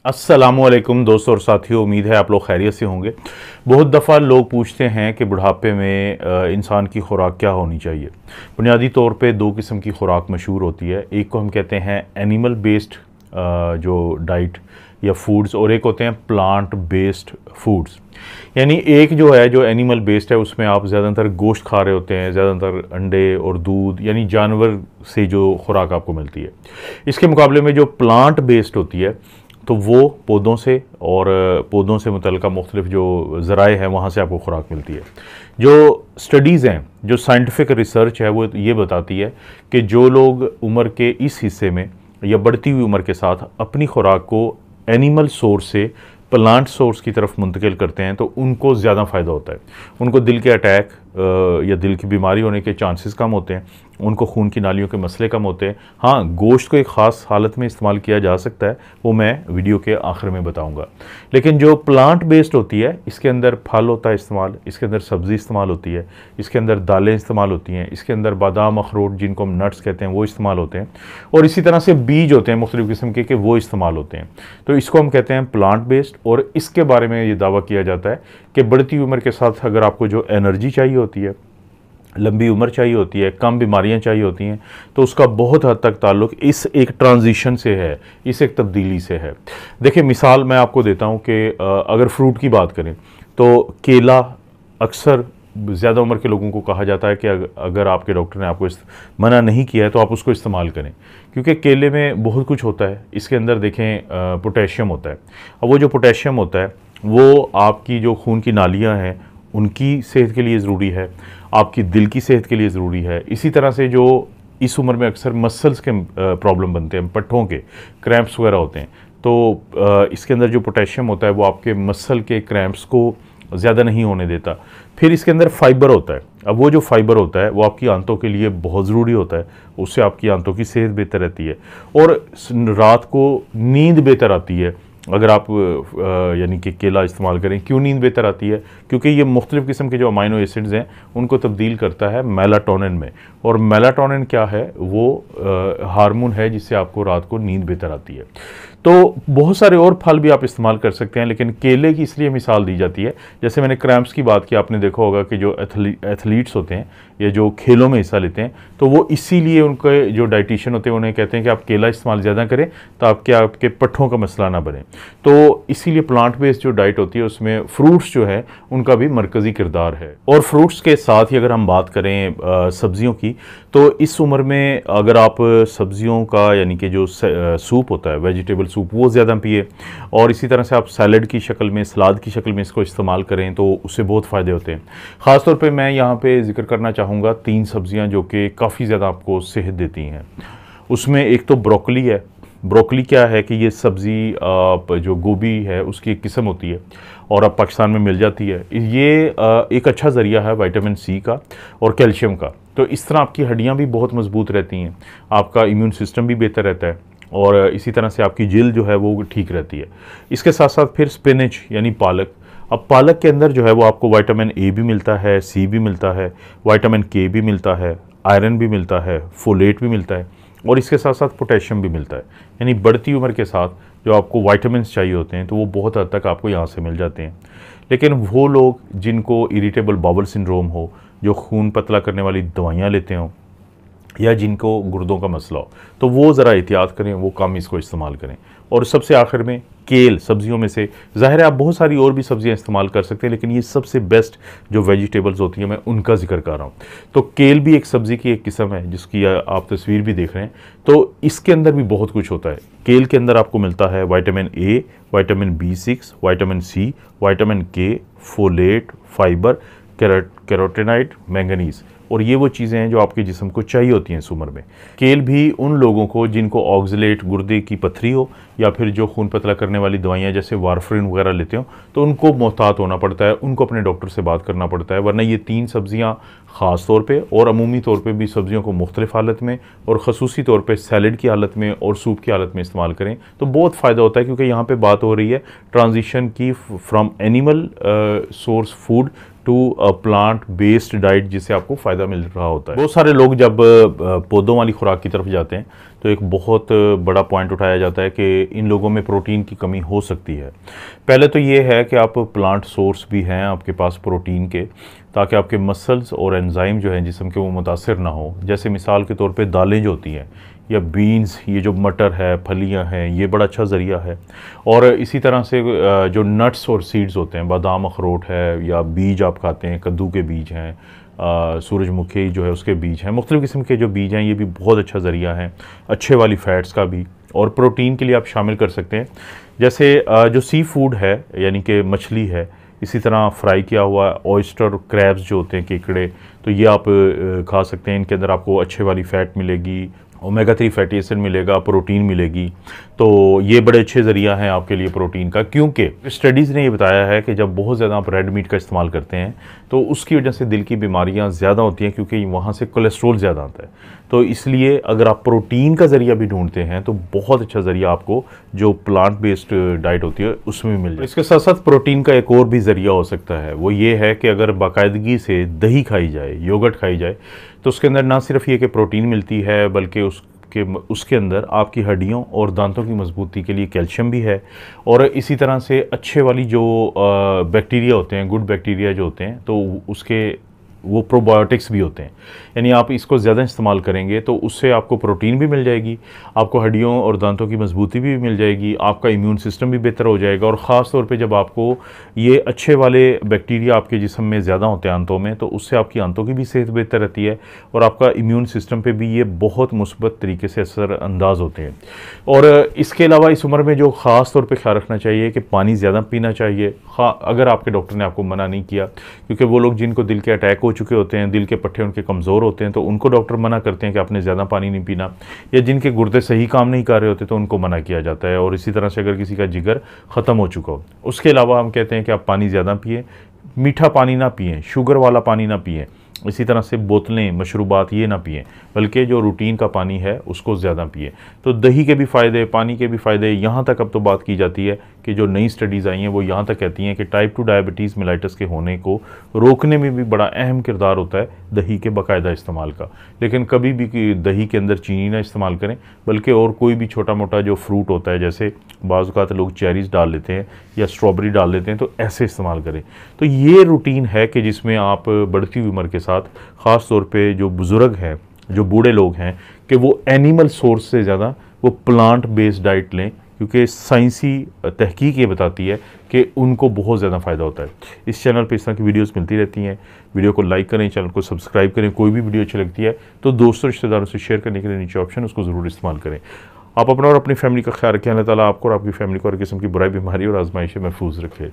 अस्सलामुअलैकुम दोस्तों और साथियों, उम्मीद है आप लोग खैरियत से होंगे। बहुत दफ़ा लोग पूछते हैं कि बुढ़ापे में इंसान की खुराक क्या होनी चाहिए। बुनियादी तौर पे दो किस्म की खुराक मशहूर होती है। एक को हम कहते हैं एनिमल बेस्ड जो डाइट या फूड्स, और एक होते हैं प्लांट बेस्ड फूड्स। यानी एक जो है जो एनिमल बेस्ड है उसमें आप ज़्यादातर गोश्त खा रहे होते हैं, ज़्यादातर अंडे और दूध, यानी जानवर से जो खुराक आपको मिलती है। इसके मुकाबले में जो प्लांट बेस्ड होती है तो वो पौधों से और पौधों से मुतल्लिका मुख्तलिफ जो ज़राए हैं वहाँ से आपको खुराक मिलती है। जो स्टडीज़ हैं, जो साइंटिफिक रिसर्च है, वो ये बताती है कि जो लोग उम्र के इस हिस्से में या बढ़ती हुई उम्र के साथ अपनी खुराक को एनिमल सोर्स से प्लांट सोर्स की तरफ मुंतकिल करते हैं तो उनको ज़्यादा फ़ायदा होता है। उनको दिल के अटैक या दिल की बीमारी होने के चांसेस कम होते हैं, उनको खून की नालियों के मसले कम होते हैं। हाँ, गोश्त को एक ख़ास हालत में इस्तेमाल किया जा सकता है, वो मैं वीडियो के आखिर में बताऊंगा। लेकिन जो प्लांट बेस्ड होती है इसके अंदर फल होता है इस्तेमाल, इसके अंदर सब्ज़ी इस्तेमाल होती है, इसके अंदर दालें इस्तेमाल होती हैं, इसके अंदर बादाम अखरोट जिनको हम नट्स कहते हैं वो इस्तेमाल होते हैं, और इसी तरह से बीज होते हैं मुख्तलिफ़ किस्म के वो इस्तेमाल होते हैं। तो इसको हम कहते हैं प्लांट बेस्ड। और इसके बारे में ये दावा किया जाता है कि बढ़ती उम्र के साथ अगर आपको जो एनर्जी चाहिए होती है, लंबी उम्र चाहिए होती है, कम बीमारियां चाहिए होती हैं, तो उसका बहुत हद तक ताल्लुक इस एक ट्रांजिशन से है, इस एक तब्दीली से है। देखिए, मिसाल मैं आपको देता हूं कि अगर फ्रूट की बात करें तो केला अक्सर ज़्यादा उम्र के लोगों को कहा जाता है कि अगर आपके डॉक्टर ने आपको मना नहीं किया है तो आप उसको इस्तेमाल करें, क्योंकि केले में बहुत कुछ होता है। इसके अंदर देखें पोटेशियम होता है। अब वो जो पोटेशियम होता है वो आपकी जो खून की नालियाँ हैं उनकी सेहत के लिए ज़रूरी है, आपकी दिल की सेहत के लिए ज़रूरी है। इसी तरह से जो इस उम्र में अक्सर मसल्स के प्रॉब्लम बनते हैं, पट्ठों के क्रैम्प्स वगैरह होते हैं, तो इसके अंदर जो पोटेशियम होता है वो आपके मसल के क्रैम्प्स को ज़्यादा नहीं होने देता। फिर इसके अंदर फाइबर होता है। अब वो जो फाइबर होता है वो आपकी आंतों के लिए बहुत ज़रूरी होता है, उससे आपकी आंतों की सेहत बेहतर रहती है और रात को नींद बेहतर आती है अगर आप यानी कि केला इस्तेमाल करें। क्यों नींद बेहतर आती है? क्योंकि ये मुख्तलिफ़ किस्म के जो अमाइनो एसिड्स हैं उनको तब्दील करता है मेलाटोनिन में, और मेलाटोनिन क्या है? वो हार्मोन है जिससे आपको रात को नींद बेहतर आती है। तो बहुत सारे और फल भी आप इस्तेमाल कर सकते हैं, लेकिन केले की इसलिए मिसाल दी जाती है। जैसे मैंने क्रैम्प्स की बात की, आपने देखा होगा कि जो एथलीट्स होते हैं या जो खेलों में हिस्सा लेते हैं तो वो इसीलिए उनके जो डाइटिशियन होते हैं उन्हें कहते हैं कि आप केला इस्तेमाल ज़्यादा करें ताकि आपके पट्ठों का मसला ना बने। तो इसीलिए प्लांट बेस्ड जो डाइट होती है उसमें फ्रूट्स जो है उनका भी मरकज़ी किरदार है। और फ्रूट्स के साथ ही अगर हम बात करें सब्जियों की, तो इस उम्र में अगर आप सब्जियों का यानी कि जो सूप होता है, वेजिटेबल सूप, वो ज़्यादा पिए, और इसी तरह से आप सैलड की शक्ल में, सलाद की शक्ल में इसको इस्तेमाल करें तो उससे बहुत फ़ायदे होते हैं। ख़ास तौर पे मैं यहाँ पे जिक्र करना चाहूँगा 3 सब्जियाँ जो कि काफ़ी ज़्यादा आपको सेहत देती हैं। उसमें एक तो ब्रोकली है। ब्रोकली क्या है कि ये सब्ज़ी जो गोभी है उसकी एक किस्म होती है और अब पाकिस्तान में मिल जाती है। ये एक अच्छा ज़रिया है विटामिन सी का और कैल्शियम का। तो इस तरह आपकी हड्डियाँ भी बहुत मजबूत रहती हैं, आपका इम्यून सिस्टम भी बेहतर रहता है और इसी तरह से आपकी जिल्द जो है वो ठीक रहती है। इसके साथ साथ फिर स्पिनच यानी पालक। अब पालक के अंदर जो है वो आपको विटामिन ए भी मिलता है, सी भी मिलता है, विटामिन के भी मिलता है, आयरन भी मिलता है, फोलेट भी मिलता है और इसके साथ साथ पोटेशियम भी मिलता है। यानी बढ़ती उम्र के साथ जो आपको विटामिन्स चाहिए होते हैं तो वो बहुत हद तक आपको यहाँ से मिल जाते हैं। लेकिन वो लोग जिनको इरिटेबल बाउल सिंड्रोम हो, जो खून पतला करने वाली दवाइयाँ लेते हों या जिनको गुर्दों का मसला हो, तो वो ज़रा एहतियात करें, वो कम इसको इस्तेमाल करें। और सबसे आखिर में केल, सब्जियों में से ज़ाहिर है आप बहुत सारी और भी सब्जियां इस्तेमाल कर सकते हैं, लेकिन ये सबसे बेस्ट जो वेजिटेबल्स होती हैं मैं उनका जिक्र कर रहा हूँ। तो केल भी एक सब्ज़ी की एक किस्म है जिसकी आप तस्वीर भी देख रहे हैं। तो इसके अंदर भी बहुत कुछ होता है। केल के अंदर आपको मिलता है vitamin A, vitamin B6, vitamin C, vitamin K, folate, fibre, carotenoid, manganese, और ये वो चीज़ें हैं जो आपके जिस्म को चाहिए होती हैं इस उम्र में। केल भी उन लोगों को जिनको ऑक्सलेट, गुर्दे की पथरी हो या फिर जो खून पतला करने वाली दवाइयाँ जैसे वारफरिन वगैरह लेते हो तो उनको मोहतात होना पड़ता है, उनको अपने डॉक्टर से बात करना पड़ता है। वरना ये 3 सब्जियाँ ख़ास तौर पे और अमूमी तौर पे भी सब्जियों को मुख्तलिफ हालत में और ख़ुसूसी तौर पे सैलड की हालत में और सूप की हालत में इस्तेमाल करें तो बहुत फ़ायदा होता है, क्योंकि यहाँ पर बात हो रही है ट्रांजिशन की from animal source food to a plant based diet जिससे आपको फ़ायदा मिल रहा होता है। बहुत सारे लोग जब पौधों वाली खुराक की तरफ जाते हैं तो एक बहुत बड़ा पॉइंट उठाया जाता है कि इन लोगों में प्रोटीन की कमी हो सकती है। पहले तो ये है कि आप प्लांट सोर्स भी हैं आपके पास प्रोटीन के, ताकि आपके मसल्स और एंजाइम जो हैं जिस्म के वो मुतासर ना हो। जैसे मिसाल के तौर पे दालें जो होती हैं या बीन्स, ये जो मटर है, फलियां हैं, ये बड़ा अच्छा ज़रिया है। और इसी तरह से जो नट्स और सीड्स होते हैं, बादाम अखरोट है या बीज आप खाते हैं, कद्दू के बीज हैं, सूरजमुखी जो है उसके बीज हैं, मुख्तलिफ़ किस्म के जो बीज हैं, ये भी बहुत अच्छा ज़रिया है अच्छे वाली फ़ैट्स का भी। और प्रोटीन के लिए आप शामिल कर सकते हैं जैसे जो सी फूड है यानी कि मछली है, इसी तरह फ्राई किया हुआ ऑयस्टर, क्रैब्स जो होते हैं, केकड़े, तो ये आप खा सकते हैं। इनके अंदर आपको अच्छे वाली फ़ैट मिलेगी, ओमेगा 3 फैटी एसिड मिलेगा, प्रोटीन मिलेगी। तो ये बड़े अच्छे ज़रिया हैं आपके लिए प्रोटीन का, क्योंकि स्टडीज़ ने ये बताया है कि जब बहुत ज़्यादा आप रेड मीट का इस्तेमाल करते हैं तो उसकी वजह से दिल की बीमारियां ज़्यादा होती हैं, क्योंकि वहाँ से कोलेस्ट्रॉल ज़्यादा आता है। तो इसलिए अगर आप प्रोटीन का ज़रिया भी ढूंढते हैं तो बहुत अच्छा ज़रिया आपको जो प्लांट बेस्ड डाइट होती है उसमें भी मिल जाए। इसके साथ साथ प्रोटीन का एक और भी ज़रिया हो सकता है, वो ये है कि अगर बाकायदगी से दही खाई जाए, योगर्ट खाई जाए, तो उसके अंदर ना सिर्फ ये कि प्रोटीन मिलती है, बल्कि उसके अंदर आपकी हड्डियों और दांतों की मजबूती के लिए कैल्शियम भी है। और इसी तरह से अच्छे वाली जो बैक्टीरिया होते हैं, गुड बैक्टीरिया जो होते हैं, तो उसके वो प्रोबायोटिक्स भी होते हैं। यानी आप इसको ज़्यादा इस्तेमाल करेंगे तो उससे आपको प्रोटीन भी मिल जाएगी, आपको हड्डियों और दांतों की मजबूती भी मिल जाएगी, आपका इम्यून सिस्टम भी बेहतर हो जाएगा। और ख़ास तौर पे जब आपको ये अच्छे वाले बैक्टीरिया आपके जिस्म में ज़्यादा होते हैं आंतों में, तो उससे आपकी आंतों की भी सेहत बेहतर रहती है और आपका इम्यून सिस्टम पर भी ये बहुत मुस्बत तरीके से असरअंदाज होते हैं। और इसके अलावा इस उम्र में जो ख़ास तौर पर ख्याल रखना चाहिए कि पानी ज़्यादा पीना चाहिए, अगर आपके डॉक्टर ने आपको मना नहीं किया, क्योंकि वो लोग जिनको दिल के अटैक हो चुके होते हैं, दिल के पट्टे उनके कमज़ोर होते हैं, तो उनको डॉक्टर मना करते हैं कि आपने ज़्यादा पानी नहीं पीना। या जिनके गुर्दे सही काम नहीं कर रहे होते तो उनको मना किया जाता है। और इसी तरह से अगर किसी का जिगर ख़त्म हो चुका हो, उसके अलावा हम कहते हैं कि आप पानी ज़्यादा पिएँ, मीठा पानी ना पिएँ, शुगर वाला पानी ना पिएँ, इसी तरह से बोतलें, मशरूबात ये ना पिएँ, बल्कि जो रूटीन का पानी है उसको ज़्यादा पिएँ। तो दही के भी फ़ायदे, पानी के भी फ़ायदे, यहाँ तक अब तो बात की जाती है कि जो नई स्टडीज़ आई हैं वो यहाँ तक कहती हैं कि टाइप 2 डायबिटीज़ मेलाइटस के होने को रोकने में भी बड़ा अहम किरदार होता है दही के बाकायदा इस्तेमाल का। लेकिन कभी भी दही के अंदर चीनी ना इस्तेमाल करें, बल्कि और कोई भी छोटा मोटा जो फ्रूट होता है, जैसे बाज़ औक़ात लोग चेरीज़ डाल लेते हैं या स्ट्रॉबेरी डाल लेते हैं, तो ऐसे इस्तेमाल करें। तो ये रूटीन है कि जिसमें आप बढ़ती हुई उम्र के साथ, ख़ास तौर पे जो बुज़ुर्ग हैं, जो बूढ़े लोग हैं, कि वो एनिमल सोर्स से ज़्यादा वो प्लांट बेस्ड डाइट लें, क्योंकि साइंसी तहकीक ये बताती है कि उनको बहुत ज़्यादा फ़ायदा होता है। इस चैनल पे इस तरह की वीडियोस मिलती रहती हैं। वीडियो को लाइक करें, चैनल को सब्सक्राइब करें। कोई भी वीडियो अच्छी लगती है तो दोस्तों रिश्तेदारों से शेयर करने के लिए नीचे ऑप्शन उसको ज़रूर इस्तेमाल करें। आप अपना और अपनी फैमिली का ख्याल रखें। अल्लाह ताला आपको और आपकी फैमिली को हर किस्म की बुराई, बीमारी और आजमाइश से महफूज रखे।